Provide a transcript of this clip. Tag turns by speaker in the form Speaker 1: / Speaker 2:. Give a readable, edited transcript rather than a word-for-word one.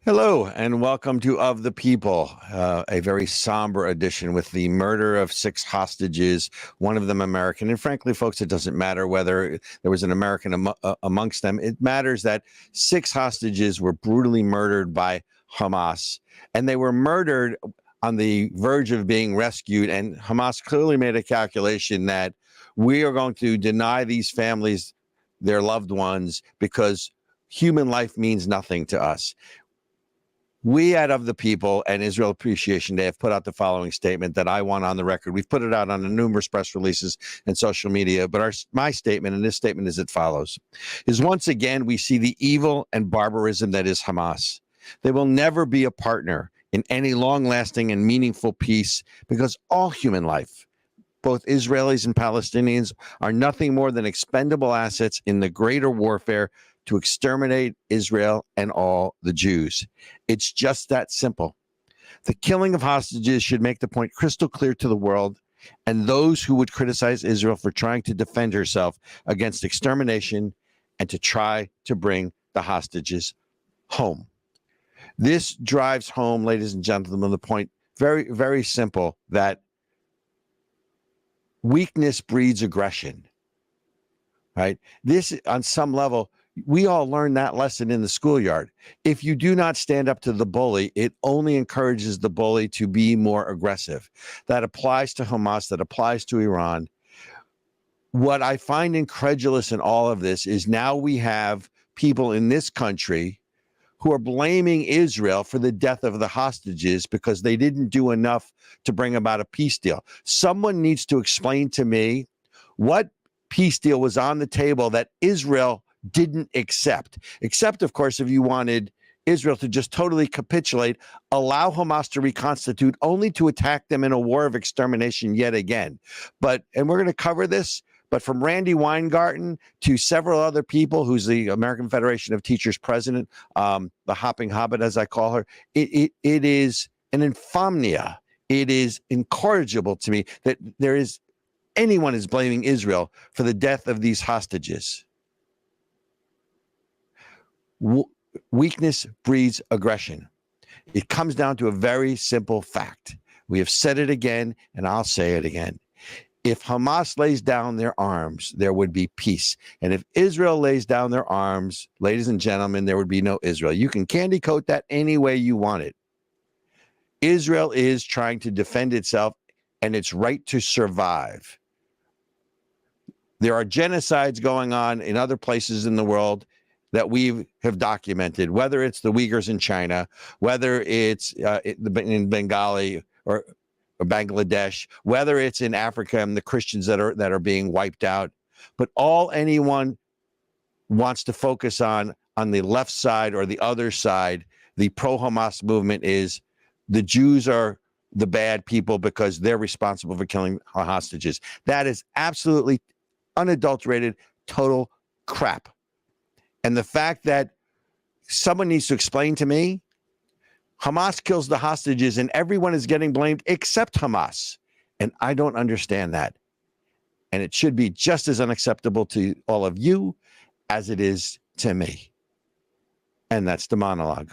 Speaker 1: Hello, and welcome to Of the People, a very somber edition with the murder of 6 hostages, one of them American. And frankly, folks, it doesn't matter whether there was an American amongst them. It matters that 6 hostages were brutally murdered by Hamas, and they were murdered on the verge of being rescued. And Hamas clearly made a calculation that we are going to deny these families their loved ones because human life means nothing to us. We at Of the People and Israel Appreciation Day have put out the following statement that I want on the record. We've put it out on the numerous press releases and social media, but my statement, and this statement is as follows, is once again, we see the evil and barbarism that is Hamas. They will never be a partner in any long-lasting and meaningful peace because all human life, both Israelis and Palestinians, are nothing more than expendable assets in the greater warfare to exterminate Israel and all the Jews. It's just that simple. The killing of hostages should make the point crystal clear to the world and those who would criticize Israel for trying to defend herself against extermination and to try to bring the hostages home. This drives home, ladies and gentlemen, the point very, very simple, that weakness breeds aggression, right? This, on some level, we all learned that lesson in the schoolyard. If you do not stand up to the bully, it only encourages the bully to be more aggressive. That applies to Hamas, that applies to Iran. What I find incredulous in all of this is now we have people in this country who are blaming Israel for the death of the hostages because they didn't do enough to bring about a peace deal. Someone needs to explain to me what peace deal was on the table that Israel didn't accept, of course, if you wanted Israel to just totally capitulate, allow Hamas to reconstitute, only to attack them in a war of extermination yet again. And we're going to cover this, but from Randy Weingarten to several other people, who's the American Federation of Teachers president, the Hopping Hobbit, as I call her, it is an infamia. It is incorrigible to me that anyone is blaming Israel for the death of these hostages. Weakness breeds aggression. It comes down to a very simple fact. We have said it again, and I'll say it again. If Hamas lays down their arms, there would be peace. And if Israel lays down their arms, ladies and gentlemen, there would be no Israel. You can candy coat that any way you want it. Israel is trying to defend itself and its right to survive. There are genocides going on in other places in the world that we have documented, whether it's the Uyghurs in China, whether it's in Bengali or Bangladesh, whether it's in Africa and the Christians that are being wiped out. But all anyone wants to focus on the left side or the other side, the pro-Hamas movement, is the Jews are the bad people because they're responsible for killing hostages. That is absolutely unadulterated, total crap. And the fact that someone needs to explain to me, Hamas kills the hostages and everyone is getting blamed except Hamas. And I don't understand that. And it should be just as unacceptable to all of you as it is to me. And that's the monologue.